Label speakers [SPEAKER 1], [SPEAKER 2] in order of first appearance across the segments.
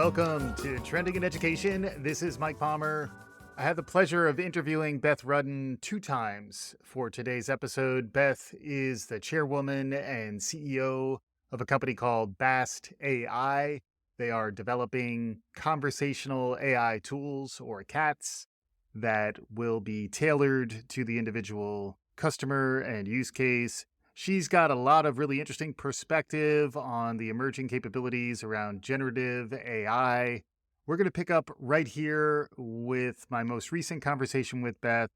[SPEAKER 1] Welcome to Trending in Education. This is Mike Palmer. I had the pleasure of interviewing Beth Rudden 2 times for today's episode. Beth is the chairwoman and CEO of a company called Bast.ai. They are developing conversational AI tools, or CATs, that will be tailored to the individual customer and use case. She's got a lot of really interesting perspective on the emerging capabilities around generative AI. We're going to pick up right here with my most recent conversation with Beth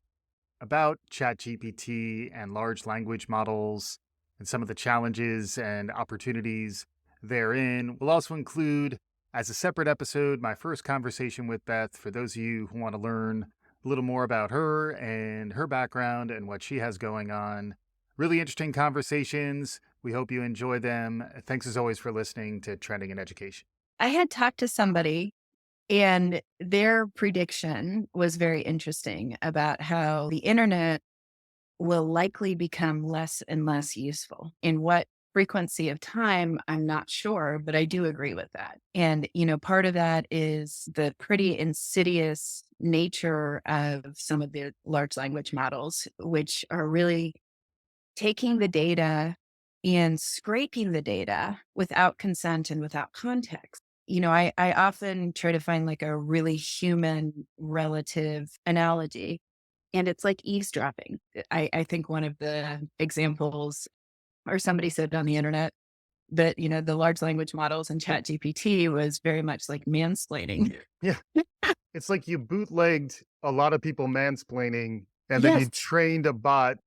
[SPEAKER 1] about ChatGPT and large language models and some of the challenges and opportunities therein. We'll also include, as a separate episode, my first conversation with Beth for those of you who want to learn a little more about her and her background and what she has going on. Really interesting conversations. We hope you enjoy them. Thanks as always for listening to Trending in Education.
[SPEAKER 2] I had talked to somebody and their prediction was very interesting about how the internet will likely become less and less useful. In what frequency of time, I'm not sure, but I do agree with that. And, part of that is the pretty insidious nature of some of the large language models, which are really taking the data and scraping the data without consent and without context. I often try to find like a really human relative analogy, and it's like eavesdropping. I think one of the examples, or somebody said on the internet, that, the large language models and ChatGPT was very much like mansplaining.
[SPEAKER 1] Yeah. It's like you bootlegged a lot of people mansplaining, and then you
[SPEAKER 2] Yes,
[SPEAKER 1] trained a bot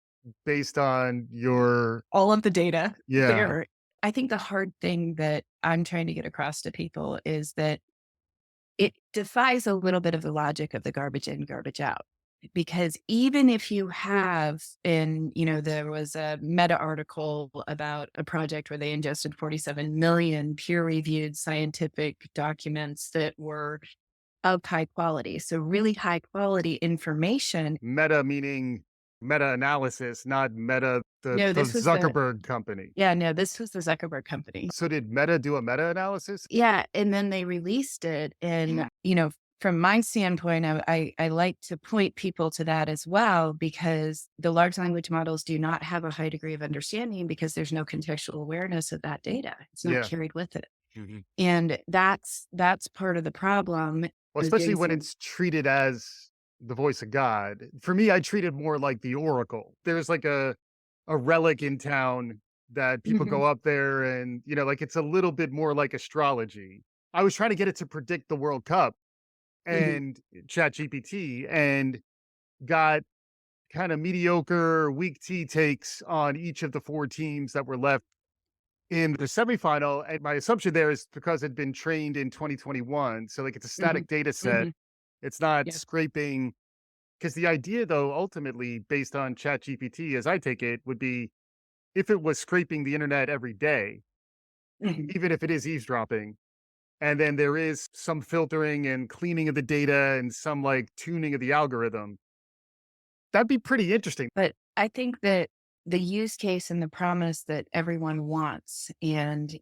[SPEAKER 1] based on your,
[SPEAKER 2] all of the data
[SPEAKER 1] yeah,
[SPEAKER 2] there. I think the hard thing that I'm trying to get across to people is that it defies a little bit of the logic of the garbage in, garbage out. Because even if you have, there was a meta article about a project where they ingested 47 million peer reviewed scientific documents that were of high quality. So, really high quality information.
[SPEAKER 1] meta meaning meta-analysis, not Meta, the
[SPEAKER 2] No, this was
[SPEAKER 1] Zuckerberg company.
[SPEAKER 2] this was the Zuckerberg company.
[SPEAKER 1] So did Meta do a meta-analysis?
[SPEAKER 2] Yeah, and then they released it, and, from my standpoint, I like to point people to that as well, because the large language models do not have a high degree of understanding because there's no contextual awareness of that data. It's not
[SPEAKER 1] Yeah.
[SPEAKER 2] carried with it.
[SPEAKER 1] Mhm.
[SPEAKER 2] And that's part of the problem.
[SPEAKER 1] Well,
[SPEAKER 2] Is
[SPEAKER 1] especially
[SPEAKER 2] getting
[SPEAKER 1] when
[SPEAKER 2] some
[SPEAKER 1] it's treated as the voice of God. For me, I treat it more like the oracle. There's like a relic in town that people
[SPEAKER 2] Mhm,
[SPEAKER 1] go up there and, like it's a little bit more like astrology. I was trying to get it to predict the World Cup
[SPEAKER 2] mhm.
[SPEAKER 1] and ChatGPT, and got kind of mediocre weak tea takes on each of the 4 teams that were left in the semifinal. And my assumption there is because it'd been trained in 2021. So like it's a
[SPEAKER 2] Mhm,
[SPEAKER 1] static data set.
[SPEAKER 2] mhm.
[SPEAKER 1] It's not
[SPEAKER 2] Yeah.
[SPEAKER 1] scraping. Because the idea, though, ultimately, based on ChatGPT, as I take it, would be if it was scraping the internet every day,
[SPEAKER 2] Mhm.
[SPEAKER 1] even if it is eavesdropping, and then there is some filtering and cleaning of the data and some like tuning of the algorithm, that'd be pretty interesting.
[SPEAKER 2] But I think that the use case and the promise that everyone wants, and,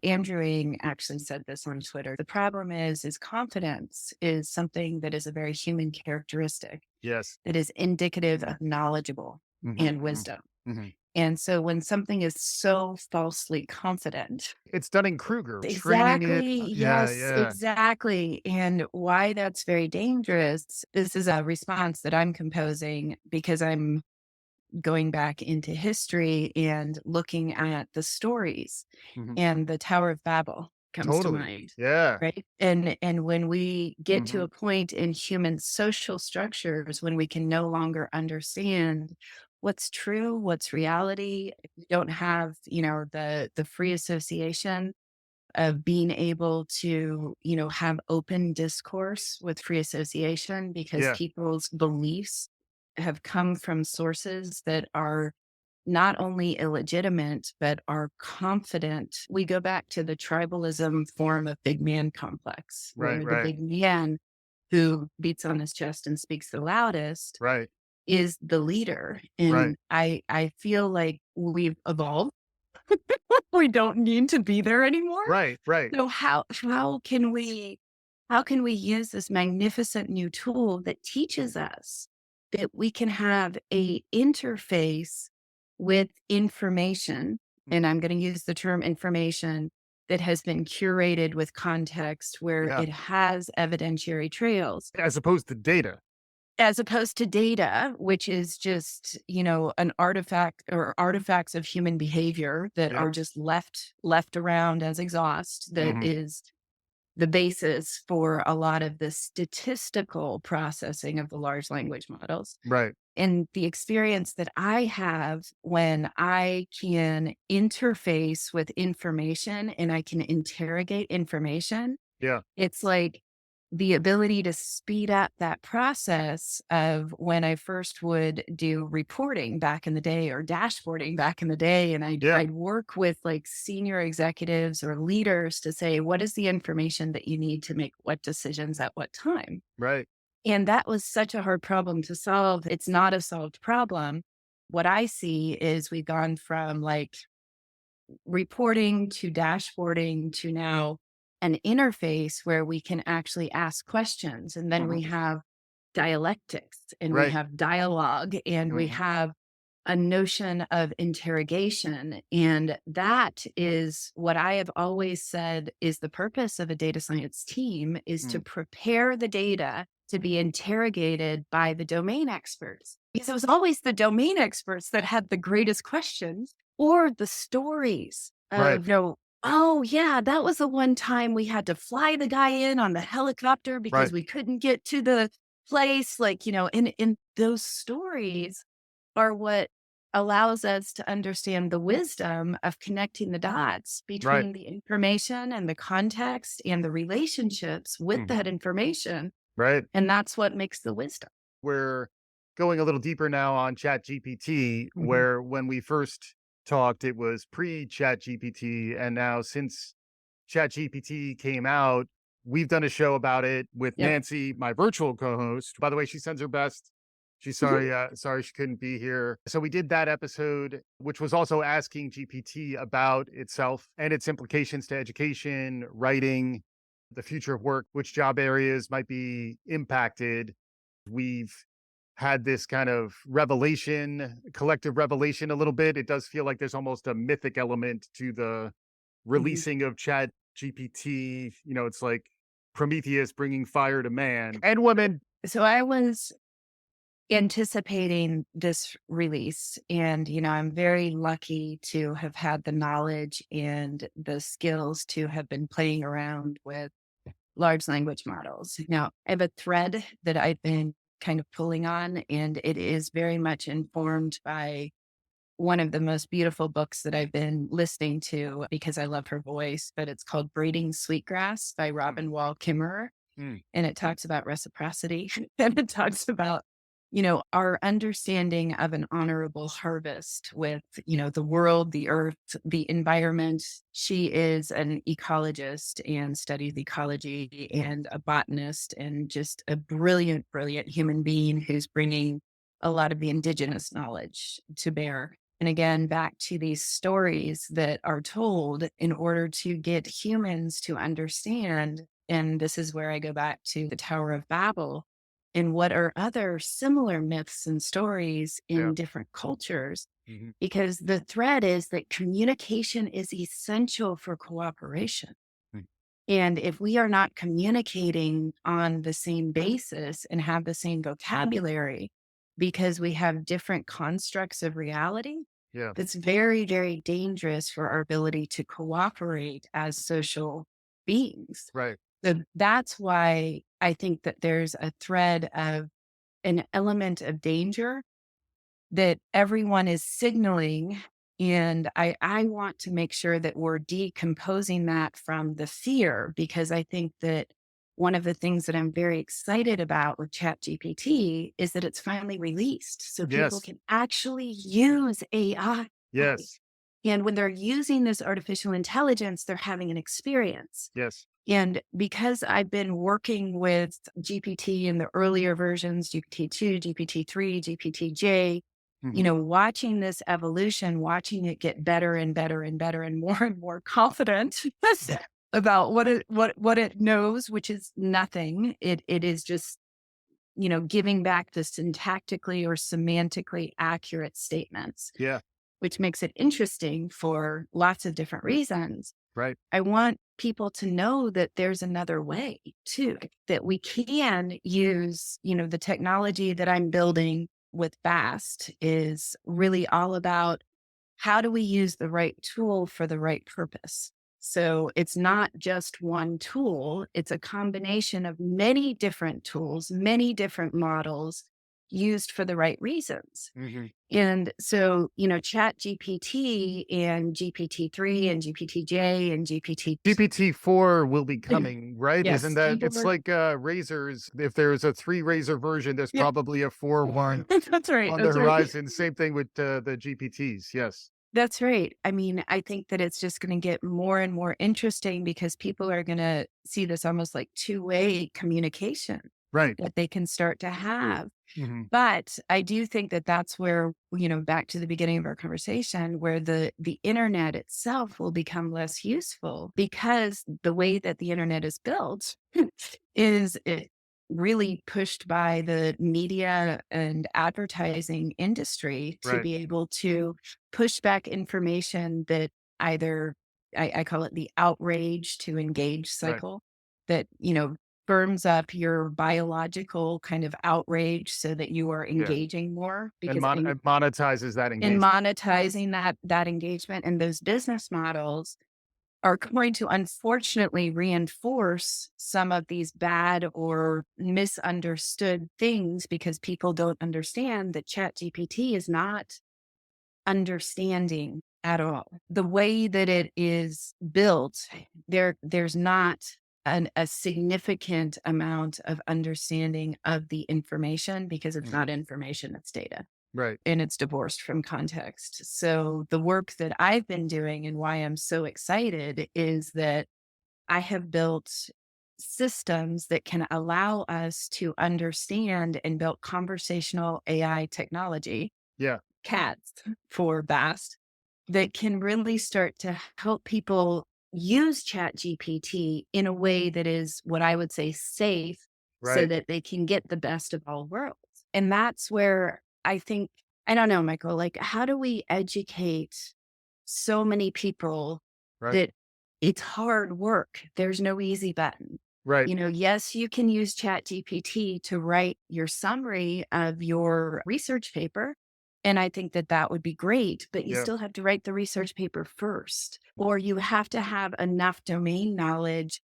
[SPEAKER 2] Andrew Ng actually said this on Twitter. The problem is confidence is something that is a very human characteristic
[SPEAKER 1] Yes.
[SPEAKER 2] that is indicative of knowledgeable
[SPEAKER 1] Mhm,
[SPEAKER 2] and
[SPEAKER 1] mhm,
[SPEAKER 2] wisdom.
[SPEAKER 1] mhm.
[SPEAKER 2] And so when something is so falsely confident,
[SPEAKER 1] It's Dunning Kruger training it.
[SPEAKER 2] exactly,
[SPEAKER 1] Yeah,
[SPEAKER 2] yes,
[SPEAKER 1] yeah.
[SPEAKER 2] exactly. And why that's very dangerous. This is a response that I'm composing because I'm going back into history and looking at the stories,
[SPEAKER 1] Mhm.
[SPEAKER 2] and the Tower of Babel comes to
[SPEAKER 1] Totally.
[SPEAKER 2] mind,
[SPEAKER 1] Yeah.
[SPEAKER 2] right? And when we get to
[SPEAKER 1] Mhm.
[SPEAKER 2] a point in human social structures when we can no longer understand what's true, what's reality, if we don't have, the free association of being able to, have open discourse with free association, because
[SPEAKER 1] Yeah.
[SPEAKER 2] people's beliefs have come from sources that are not only illegitimate, but are confident. We go back to the tribalism form of big man complex,
[SPEAKER 1] Right,
[SPEAKER 2] where the
[SPEAKER 1] right,
[SPEAKER 2] big man who beats on his chest and speaks the loudest
[SPEAKER 1] right,
[SPEAKER 2] is the leader.
[SPEAKER 1] right.
[SPEAKER 2] And I feel like we've evolved We don't need to be there anymore.
[SPEAKER 1] Right, right.
[SPEAKER 2] So how can we use this magnificent new tool that teaches us that we can have a interface with information, and I'm going to use the term information that has been curated with context where
[SPEAKER 1] Yeah.
[SPEAKER 2] it has evidentiary trails
[SPEAKER 1] As opposed to data.
[SPEAKER 2] as opposed to data, which is just, an artifact or artifacts of human behavior that
[SPEAKER 1] Yep.
[SPEAKER 2] are just left around as exhaust that
[SPEAKER 1] Hmm.
[SPEAKER 2] is the basis for a lot of the statistical processing of the large language models.
[SPEAKER 1] Right.
[SPEAKER 2] And the experience that I have when I can interface with information and I can interrogate information,
[SPEAKER 1] Yeah.
[SPEAKER 2] it's like the ability to speed up that process of when I first would do reporting back in the day or dashboarding back in the day. And
[SPEAKER 1] Yeah.
[SPEAKER 2] I'd work with like senior executives or leaders to say, what is the information that you need to make what decisions at what time?
[SPEAKER 1] Right.
[SPEAKER 2] And that was such a hard problem to solve. It's not a solved problem. What I see is we've gone from like reporting to dashboarding to now an interface where we can actually ask questions. And then
[SPEAKER 1] Hmm.
[SPEAKER 2] we have dialectics and we
[SPEAKER 1] Right.
[SPEAKER 2] have dialogue and we
[SPEAKER 1] Hmm.
[SPEAKER 2] have a notion of interrogation. And that is what I have always said is the purpose of a data science team is to
[SPEAKER 1] Mm.
[SPEAKER 2] prepare the data to be interrogated by the domain experts. Because it was always the domain experts that had the greatest questions or the stories
[SPEAKER 1] Right.
[SPEAKER 2] of, oh, yeah, that was the one time we had to fly the guy in on the helicopter because
[SPEAKER 1] Right.
[SPEAKER 2] we couldn't get to the place. Like, in those stories are what allows us to understand the wisdom of connecting the dots
[SPEAKER 1] Right.
[SPEAKER 2] between the information and the context and the relationships with
[SPEAKER 1] Hmm.
[SPEAKER 2] that information.
[SPEAKER 1] Right.
[SPEAKER 2] And that's what makes the wisdom.
[SPEAKER 1] We're going a little deeper now on ChatGPT,
[SPEAKER 2] Mhm.
[SPEAKER 1] where when we first talked, it was pre ChatGPT. And now, since ChatGPT came out, we've done a show about it with
[SPEAKER 2] Yep.
[SPEAKER 1] Nancy, my virtual co host. By the way, she sends her best. She's
[SPEAKER 2] Mhm.
[SPEAKER 1] sorry she couldn't be here. So we did that episode, which was also asking GPT about itself and its implications to education, writing, the future of work, which job areas might be impacted. We've had this kind of revelation, collective revelation a little bit. It does feel like there's almost a mythic element to the
[SPEAKER 2] Mhm.
[SPEAKER 1] releasing of Chat GPT. It's like Prometheus bringing fire to man and women.
[SPEAKER 2] So I was anticipating this release. And, I'm very lucky to have had the knowledge and the skills to have been playing around with large language models. Now, I have a thread that I've been kind of pulling on, and it is very much informed by one of the most beautiful books that I've been listening to because I love her voice, but it's called Braiding Sweetgrass by
[SPEAKER 1] Mm,
[SPEAKER 2] Robin Wall Kimmerer,
[SPEAKER 1] mm,
[SPEAKER 2] and it talks about reciprocity and it talks about our understanding of an honorable harvest with the world, the earth, the environment. She is an ecologist and studies ecology and a botanist and just a brilliant human being who's bringing a lot of the indigenous knowledge to bear. And again, back to these stories that are told in order to get humans to understand. And this is where I go back to the Tower of Babel and what are other similar myths and stories
[SPEAKER 1] yeah.
[SPEAKER 2] in different cultures.
[SPEAKER 1] Mhm.
[SPEAKER 2] Because the thread is that communication is essential for cooperation.
[SPEAKER 1] Mm.
[SPEAKER 2] And if we are not communicating on the same basis and have the same vocabulary because we have different constructs of reality,
[SPEAKER 1] Yeah.
[SPEAKER 2] that's very, very dangerous for our ability to cooperate as social beings.
[SPEAKER 1] Right.
[SPEAKER 2] So that's why I think that there's a thread of an element of danger that everyone is signaling. And I want to make sure that we're decomposing that from the fear, because I think that one of the things that I'm very excited about with ChatGPT is that it's finally released. So people
[SPEAKER 1] Yes.
[SPEAKER 2] can actually use AI.
[SPEAKER 1] Yes.
[SPEAKER 2] And when they're using this artificial intelligence, they're having an experience.
[SPEAKER 1] Yes.
[SPEAKER 2] And because I've been working with GPT in the earlier versions, GPT-2, GPT-3, GPT-J,
[SPEAKER 1] Hmm.
[SPEAKER 2] watching this evolution, watching it get better and better and better and more confident about what it knows, which is nothing. It is just, giving back the syntactically or semantically accurate statements,
[SPEAKER 1] Yeah.
[SPEAKER 2] which makes it interesting for lots of different reasons.
[SPEAKER 1] Right.
[SPEAKER 2] I want people to know that there's another way too, that we can use, the technology that I'm building with Bast is really all about how do we use the right tool for the right purpose. So it's not just one tool, it's a combination of many different tools, many different models used for the right reasons.
[SPEAKER 1] Hmm.
[SPEAKER 2] And so, Chat GPT and GPT-3 and GPT-J and GPT.
[SPEAKER 1] GPT-4 will be coming, right? Isn't
[SPEAKER 2] Yes.
[SPEAKER 1] that it's like razors. If there's a 3 razor version, there's
[SPEAKER 2] Yeah.
[SPEAKER 1] probably a 4 one
[SPEAKER 2] That's right.
[SPEAKER 1] on the
[SPEAKER 2] That's right.
[SPEAKER 1] horizon. Same thing with the GPTs. Yes.
[SPEAKER 2] That's right. I mean, I think that it's just going to get more and more interesting because people are going to see this almost like two-way communication
[SPEAKER 1] Right.
[SPEAKER 2] that they can start to have.
[SPEAKER 1] Hmm.
[SPEAKER 2] But I do think that that's where, back to the beginning of our conversation, where the internet itself will become less useful because the way that the internet is built is it really pushed by the media and advertising industry to
[SPEAKER 1] Right.
[SPEAKER 2] be able to push back information that either I call it the outrage to engage
[SPEAKER 1] Right.
[SPEAKER 2] cycle that, firms up your biological kind of outrage so that you are
[SPEAKER 1] Yeah.
[SPEAKER 2] engaging more
[SPEAKER 1] And
[SPEAKER 2] because
[SPEAKER 1] it monetizes that
[SPEAKER 2] in
[SPEAKER 1] engagement.
[SPEAKER 2] monetizing that engagement and those business models are going to unfortunately reinforce some of these bad or misunderstood things because people don't understand that ChatGPT is not understanding at all. The way that it is built, there's not a significant amount of understanding of the information because it's
[SPEAKER 1] Mhm.
[SPEAKER 2] not information, it's data
[SPEAKER 1] Right.
[SPEAKER 2] and it's divorced from context. So the work that I've been doing and why I'm so excited is that I have built systems that can allow us to understand and build conversational AI technology,
[SPEAKER 1] Yeah.
[SPEAKER 2] cats for Bast, that can really start to help people use Chat GPT in a way that is what I would say safe so
[SPEAKER 1] Right.
[SPEAKER 2] that they can get the best of all worlds. And that's where I think, I don't know, Michael, like, how do we educate so many people
[SPEAKER 1] Right.
[SPEAKER 2] that it's hard work? There's no easy button.
[SPEAKER 1] Right.
[SPEAKER 2] Yes, you can use Chat GPT to write your summary of your research paper. And I think that that would be great, but you
[SPEAKER 1] Yeah.
[SPEAKER 2] still have to write the research paper first, or you have to have enough domain knowledge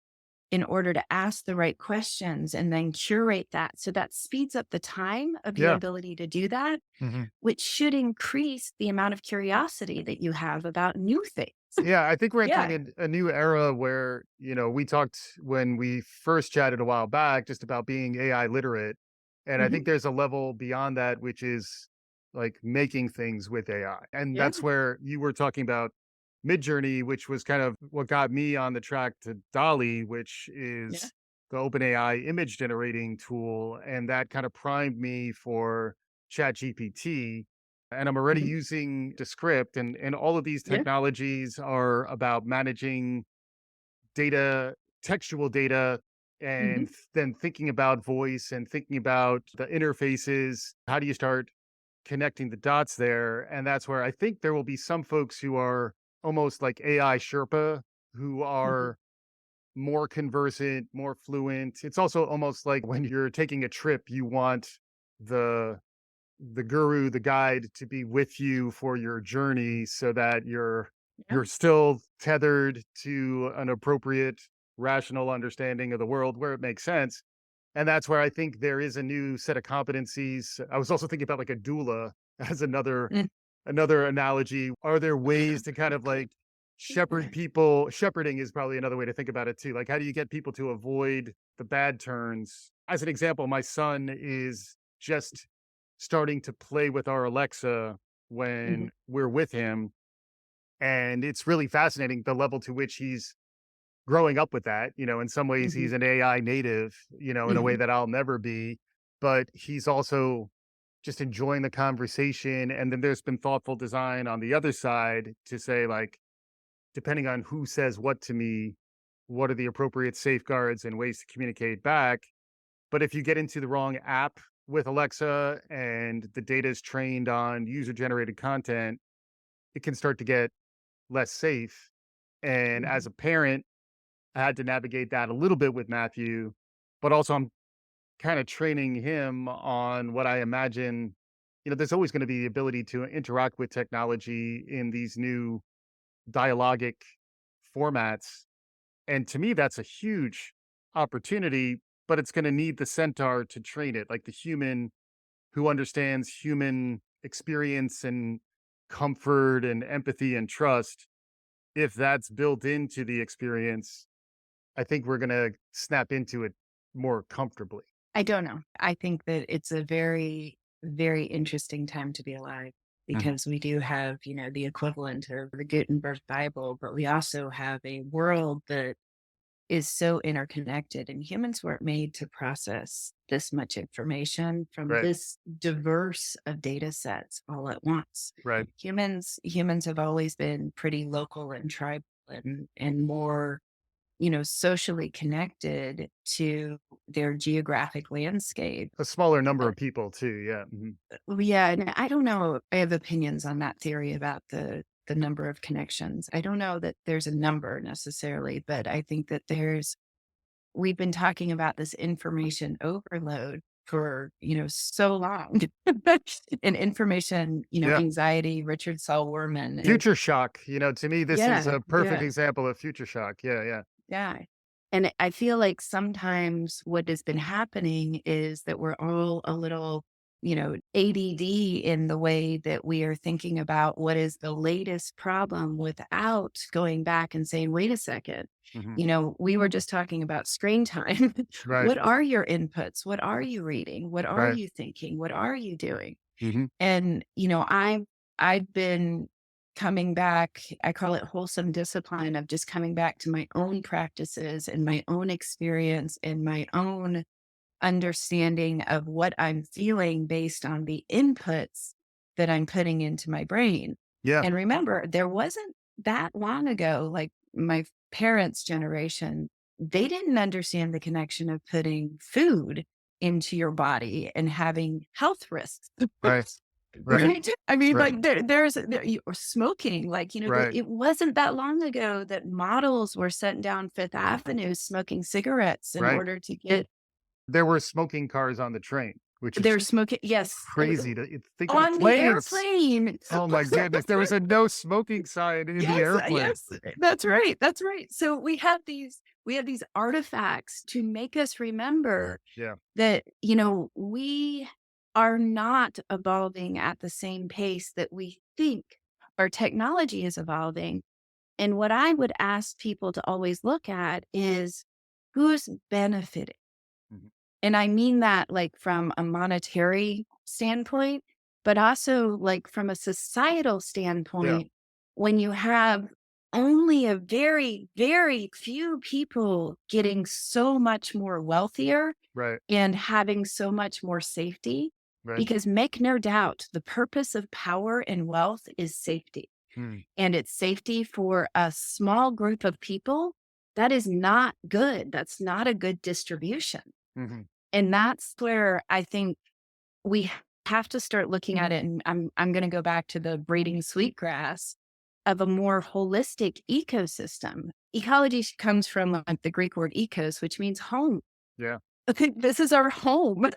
[SPEAKER 2] in order to ask the right questions and then curate that. So that speeds up the time of your
[SPEAKER 1] Yeah.
[SPEAKER 2] ability to do that,
[SPEAKER 1] Hmm.
[SPEAKER 2] which should increase the amount of curiosity that you have about new things.
[SPEAKER 1] Yeah, I think we're entering
[SPEAKER 2] Yeah.
[SPEAKER 1] a new era where, we talked when we first chatted a while back just about being AI literate. And I
[SPEAKER 2] Mhm.
[SPEAKER 1] think there's a level beyond that, which is like making things with AI. And
[SPEAKER 2] Yeah.
[SPEAKER 1] that's where you were talking about Midjourney, which was kind of what got me on the track to Dolly, which
[SPEAKER 2] Yeah.
[SPEAKER 1] is the OpenAI image generating tool. And that kind of primed me for ChatGPT, and I'm already
[SPEAKER 2] Mhm.
[SPEAKER 1] using Descript, and all of these
[SPEAKER 2] Yeah.
[SPEAKER 1] technologies are about managing data, textual data,
[SPEAKER 2] Mhm.
[SPEAKER 1] and then thinking about voice and thinking about the interfaces. How do you start connecting the dots there? And that's where I think there will be some folks who are almost like AI Sherpa, who
[SPEAKER 2] Mhm.
[SPEAKER 1] are more conversant, more fluent. It's also almost like when you're taking a trip, you want the guru, the guide to be with you for your journey so that
[SPEAKER 2] Yeah.
[SPEAKER 1] you're still tethered to an appropriate rational understanding of the world where it makes sense. And that's where I think there is a new set of competencies. I was also thinking about like a doula as
[SPEAKER 2] Mm.
[SPEAKER 1] another analogy. Are there ways to kind of like shepherd people? Shepherding is probably another way to think about it too. Like, how do you get people to avoid the bad turns? As an example, my son is just starting to play with our Alexa
[SPEAKER 2] Mhm.
[SPEAKER 1] when we're with him. And it's really fascinating the level to which he's growing up with that. In some ways,
[SPEAKER 2] Mhm.
[SPEAKER 1] he's an AI native, in a way
[SPEAKER 2] Mhm.
[SPEAKER 1] that I'll never be. But he's also just enjoying the conversation. And then there's been thoughtful design on the other side to say, like, depending on who says what to me, what are the appropriate safeguards and ways to communicate back. But if you get into the wrong app with Alexa and the data is trained on user generated content, it can start to get less safe. And as
[SPEAKER 2] Mhm.
[SPEAKER 1] a parent, I had to navigate that a little bit with Matthew, but also I'm kind of training him on what I imagine. There's always going to be the ability to interact with technology in these new dialogic formats. And to me, that's a huge opportunity, but it's going to need the centaur to train it, like the human who understands human experience and comfort and empathy and trust. If that's built into the experience, I think we're going to snap into it more comfortably.
[SPEAKER 2] I don't know. I think that it's a very, very interesting time to be alive
[SPEAKER 1] Mhm.
[SPEAKER 2] because we do have, the equivalent of the Gutenberg Bible, but we also have a world that is so interconnected, and humans weren't made to process this much information from
[SPEAKER 1] Right,
[SPEAKER 2] this diverse of data sets all at once.
[SPEAKER 1] right.
[SPEAKER 2] Humans have always been pretty local and tribal and more, socially connected to their geographic landscape.
[SPEAKER 1] A smaller number
[SPEAKER 2] But
[SPEAKER 1] of people too. Yeah. Mhm.
[SPEAKER 2] yeah, and I don't know. I have opinions on that theory about the number of connections. I don't know that there's a number necessarily, but I think that we've been talking about this information overload for, so long. And information,
[SPEAKER 1] Yeah.
[SPEAKER 2] anxiety, Richard Saul Wurman is
[SPEAKER 1] Future shock. To me, this is
[SPEAKER 2] yeah,
[SPEAKER 1] a perfect
[SPEAKER 2] yeah.
[SPEAKER 1] example of future shock. Yeah. Yeah.
[SPEAKER 2] Yeah. And I feel like sometimes what has been happening is that we're all a little, ADD in the way that we are thinking about what is the latest problem without going back and saying, wait a second,
[SPEAKER 1] Hmm.
[SPEAKER 2] we were just talking about screen time.
[SPEAKER 1] Right.
[SPEAKER 2] What are your inputs? What are you reading? What are
[SPEAKER 1] Right.
[SPEAKER 2] you thinking? What are you doing?
[SPEAKER 1] Hmm.
[SPEAKER 2] And, I've been coming back, I call it wholesome discipline of just coming back to my own practices and my own experience and my own understanding of what I'm feeling based on the inputs that I'm putting into my brain.
[SPEAKER 1] Yeah.
[SPEAKER 2] And remember, there wasn't that long ago, like my parents' generation, they didn't understand the connection of putting food into your body and having health risks.
[SPEAKER 1] Right. Right.
[SPEAKER 2] Right? I mean,
[SPEAKER 1] Right.
[SPEAKER 2] like or smoking, like,
[SPEAKER 1] Right.
[SPEAKER 2] it wasn't that long ago that models were sent down Fifth Avenue smoking cigarettes in
[SPEAKER 1] Right.
[SPEAKER 2] order to get
[SPEAKER 1] There were smoking cars on the train, which is
[SPEAKER 2] their smoking. Yes,
[SPEAKER 1] crazy to think of
[SPEAKER 2] on the
[SPEAKER 1] planes.
[SPEAKER 2] airplane.
[SPEAKER 1] Oh my goodness. There was a no smoking sign in the
[SPEAKER 2] Yes,
[SPEAKER 1] airplane.
[SPEAKER 2] yes, that's right, that's right. So we have these artifacts to make us remember
[SPEAKER 1] Yeah.
[SPEAKER 2] that, we are not evolving at the same pace that we think our technology is evolving. And what I would ask people to always look at is who's benefiting.
[SPEAKER 1] Mhm.
[SPEAKER 2] And I mean that like from a monetary standpoint, but also like from a societal
[SPEAKER 1] Yeah.
[SPEAKER 2] standpoint, when you have only a very, very few people getting so much more wealthier
[SPEAKER 1] Right.
[SPEAKER 2] and having so much more safety,
[SPEAKER 1] Right.
[SPEAKER 2] because make no doubt, the purpose of power and wealth is safety.
[SPEAKER 1] Mm.
[SPEAKER 2] And it's safety for a small group of people. That is not good. That's not a good distribution.
[SPEAKER 1] Hmm.
[SPEAKER 2] And that's where I think we have to start looking at it. And I'm going to go back to the braiding sweetgrass of a more holistic ecosystem. Ecology comes from like the Greek word ecos, which means home.
[SPEAKER 1] Yeah.
[SPEAKER 2] Okay, this is our home.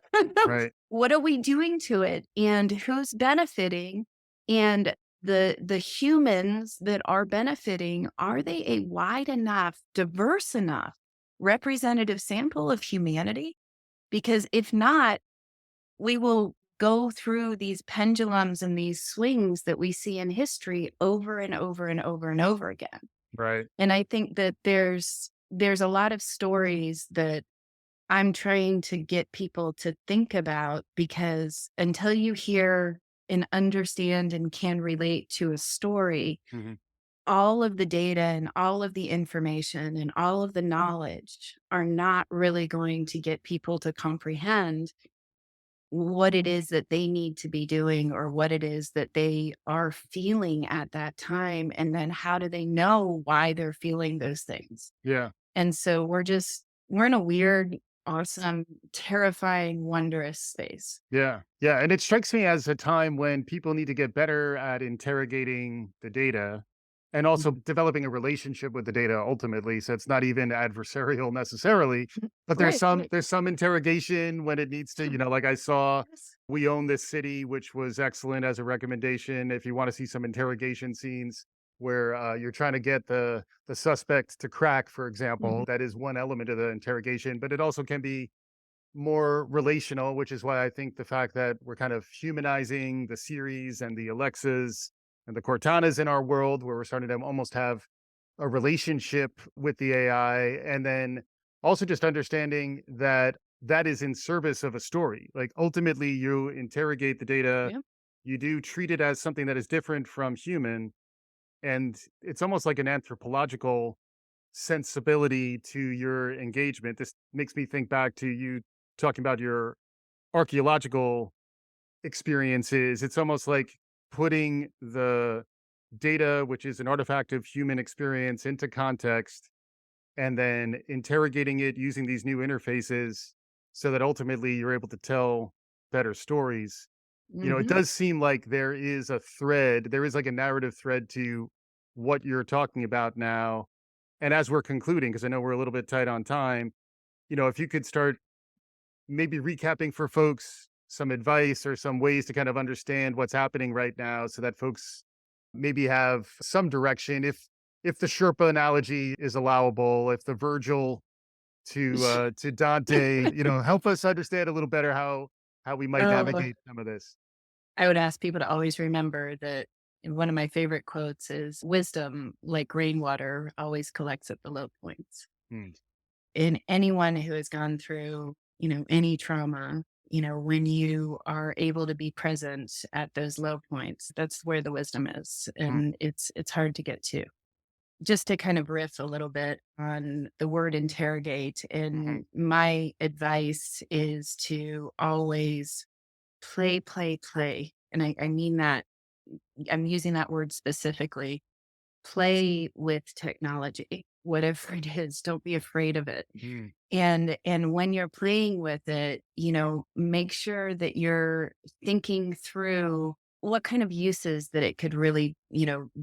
[SPEAKER 1] Right.
[SPEAKER 2] What are we doing to it? And who's benefiting? And the humans that are benefiting, are they a wide enough, diverse enough representative sample of humanity? Because if not, we will go through these pendulums and these swings that we see in history over and over and over and over again.
[SPEAKER 1] Right.
[SPEAKER 2] And I think that there's a lot of stories that I'm trying to get people to think about, because until you hear and understand and can relate to a story,
[SPEAKER 1] Hmm.
[SPEAKER 2] all of the data and all of the information and all of the knowledge are not really going to get people to comprehend what it is that they need to be doing or what it is that they are feeling at that time. And then how do they know why they're feeling those things?
[SPEAKER 1] Yeah.
[SPEAKER 2] And so we're in a weird, awesome, terrifying, wondrous space.
[SPEAKER 1] Yeah. Yeah. And it strikes me as a time when people need to get better at interrogating the data and also
[SPEAKER 2] Mhm.
[SPEAKER 1] developing a relationship with the data ultimately. So it's not even adversarial necessarily, but
[SPEAKER 2] Right, right.
[SPEAKER 1] there's some interrogation when it needs to, like I saw
[SPEAKER 2] Yes.
[SPEAKER 1] We Own This City, which was excellent as a recommendation. If you want to see some interrogation scenes where you're trying to get the suspect to crack, for example,
[SPEAKER 2] Mhm.
[SPEAKER 1] that is one element of the interrogation, but it also can be more relational, which is why I think the fact that we're kind of humanizing the series and the Alexas and the Cortanas in our world, where we're starting to almost have a relationship with the AI, and then also just understanding that that is in service of a story. Like ultimately, you interrogate the data,
[SPEAKER 2] Yeah.
[SPEAKER 1] you do treat it as something that is different from human, and it's almost like an anthropological sensibility to your engagement. This makes me think back to you talking about your archaeological experiences. It's almost like putting the data, which is an artifact of human experience, into context and then interrogating it using these new interfaces so that ultimately you're able to tell better stories. It
[SPEAKER 2] Mhm.
[SPEAKER 1] does seem like there is a thread, there is like a narrative thread to what you're talking about now. And as we're concluding, because I know we're a little bit tight on time, if you could start maybe recapping for folks some advice or some ways to kind of understand what's happening right now so that folks maybe have some direction, if the Sherpa analogy is allowable, if the Virgil to Dante, help us understand a little better how we might
[SPEAKER 2] Oh,
[SPEAKER 1] navigate some of this.
[SPEAKER 2] I would ask people to always remember that one of my favorite quotes is wisdom, like rainwater, always collects at the low points.
[SPEAKER 1] Hmm.
[SPEAKER 2] And anyone who has gone through, any trauma, when you are able to be present at those low points, that's where the wisdom is.
[SPEAKER 1] Hmm.
[SPEAKER 2] And it's hard to get to. Just to kind of riff a little bit on the word interrogate,
[SPEAKER 1] Mhm.
[SPEAKER 2] and my advice is to always play, play, play. And I mean that I'm using that word specifically. Play with technology, whatever it is. Don't be afraid of it.
[SPEAKER 1] Mm.
[SPEAKER 2] And when you're playing with it, make sure that you're thinking through what kind of uses that it could really,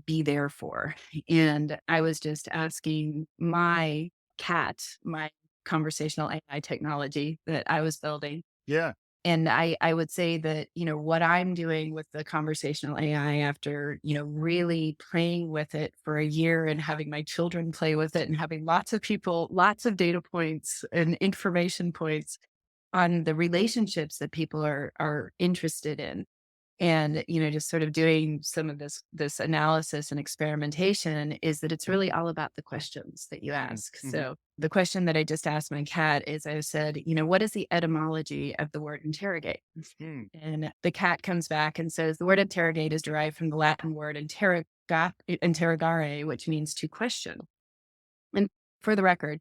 [SPEAKER 2] be there for. And I was just asking my cat, my conversational AI technology that I was building,
[SPEAKER 1] Yeah.
[SPEAKER 2] and I would say that, what I'm doing with the conversational AI after, really playing with it for a year and having my children play with it and having lots of people, lots of data points and information points on the relationships that people are interested in. And, just sort of doing some of this analysis and experimentation is that it's really all about the questions that you
[SPEAKER 1] Mm.
[SPEAKER 2] ask.
[SPEAKER 1] Mhm.
[SPEAKER 2] So the question that I just asked my cat is I said, what is the etymology of the word interrogate?
[SPEAKER 1] Mm.
[SPEAKER 2] And the cat comes back and says the word interrogate is derived from the Latin word interrogare, which means to question. And for the record,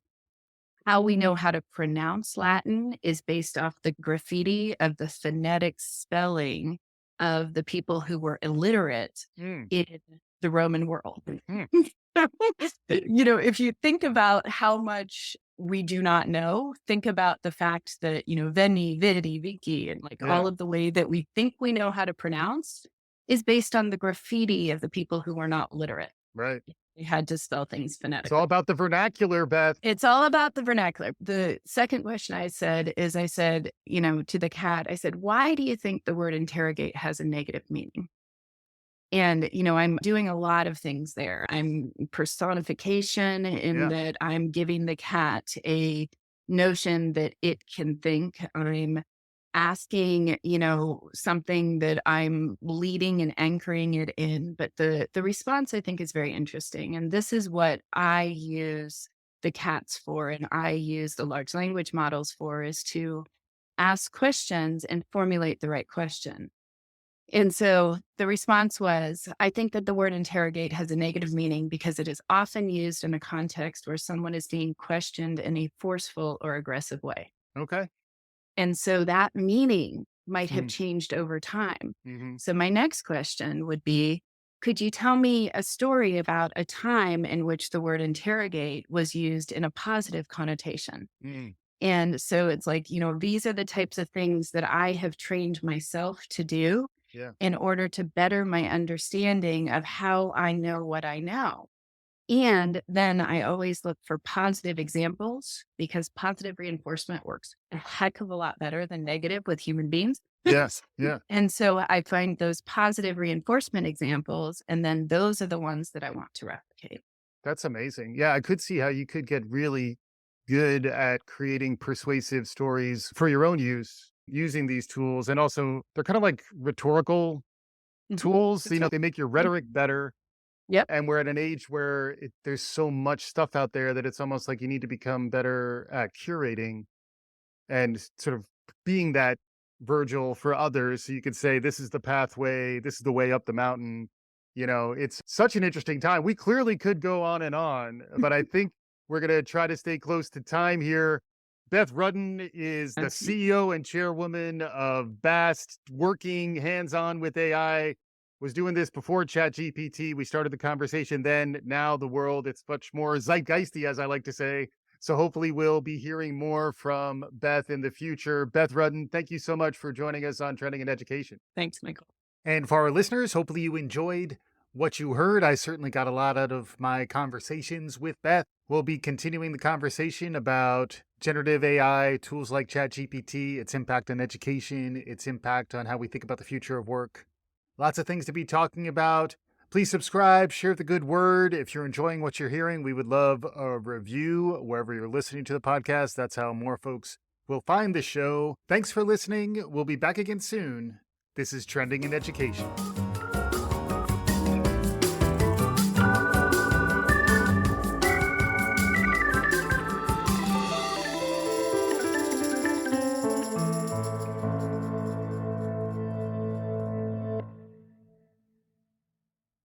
[SPEAKER 2] how we know how to pronounce Latin is based off the graffiti of the phonetic spelling of the people who were illiterate
[SPEAKER 1] Mm.
[SPEAKER 2] in the Roman world.
[SPEAKER 1] Mm.
[SPEAKER 2] If you think about how much we do not know, think about the fact that, veni, vidi, vici, and like
[SPEAKER 1] Yeah.
[SPEAKER 2] all of the way that we think we know how to pronounce is based on the graffiti of the people who were not literate.
[SPEAKER 1] Right.
[SPEAKER 2] They had to spell things
[SPEAKER 1] It's all
[SPEAKER 2] phonetically.
[SPEAKER 1] about the vernacular, Beth.
[SPEAKER 2] It's all about the vernacular. The second question I said, to the cat, I said, why do you think the word interrogate has a negative meaning? And, I'm doing a lot of things there. I'm personification in
[SPEAKER 1] Yeah.
[SPEAKER 2] that I'm giving the cat a notion that it can think. I'm asking, something that I'm leading and anchoring it in. But the response I think is very interesting. And this is what I use the cats for and I use the large language models for is to ask questions and formulate the right question. And so the response was, I think that the word interrogate has a negative meaning because it is often used in a context where someone is being questioned in a forceful or aggressive way.
[SPEAKER 1] Okay.
[SPEAKER 2] And so that meaning might have
[SPEAKER 1] Mm,
[SPEAKER 2] changed over time.
[SPEAKER 1] mhm,
[SPEAKER 2] So, my next question would be, could you tell me a story about a time in which the word interrogate was used in a positive connotation?
[SPEAKER 1] mm,
[SPEAKER 2] And so it's like, these are the types of things that I have trained myself to do
[SPEAKER 1] yeah,
[SPEAKER 2] in order to better my understanding of how I know what I know. And then I always look for positive examples because positive reinforcement works a heck of a lot better than negative with human beings.
[SPEAKER 1] yes, yeah.
[SPEAKER 2] And so I find those positive reinforcement examples, and then those are the ones that I want to replicate.
[SPEAKER 1] That's amazing. Yeah, I could see how you could get really good at creating persuasive stories for your own use using these tools. And also, they're kind of like rhetorical
[SPEAKER 2] Mhm.
[SPEAKER 1] tools.
[SPEAKER 2] That's right.
[SPEAKER 1] They make your
[SPEAKER 2] Yeah.
[SPEAKER 1] rhetoric better.
[SPEAKER 2] Yep.
[SPEAKER 1] And we're at an age where there's so much stuff out there that it's almost like you need to become better at curating and sort of being that Virgil for others. So you could say, this is the pathway, this is the way up the mountain. It's such an interesting time. We clearly could go on, but I think we're going to try to stay close to time here. Beth Rudden is the
[SPEAKER 2] Okay.
[SPEAKER 1] CEO and chairwoman of Bast, working hands on with AI. Was doing this before ChatGPT. We started the conversation then. Now the world, it's much more zeitgeisty, as I like to say. So hopefully we'll be hearing more from Beth in the future. Beth Rudden, thank you so much for joining us on Trending in Education.
[SPEAKER 2] Thanks, Michael.
[SPEAKER 1] And for our listeners, hopefully you enjoyed what you heard. I certainly got a lot out of my conversations with Beth. We'll be continuing the conversation about generative AI, tools like ChatGPT, its impact on education, its impact on how we think about the future of work. Lots of things to be talking about. Please subscribe, share the good word. If you're enjoying what you're hearing, we would love a review wherever you're listening to the podcast. That's how more folks will find the show. Thanks for listening. We'll be back again soon. This is Trending in Education.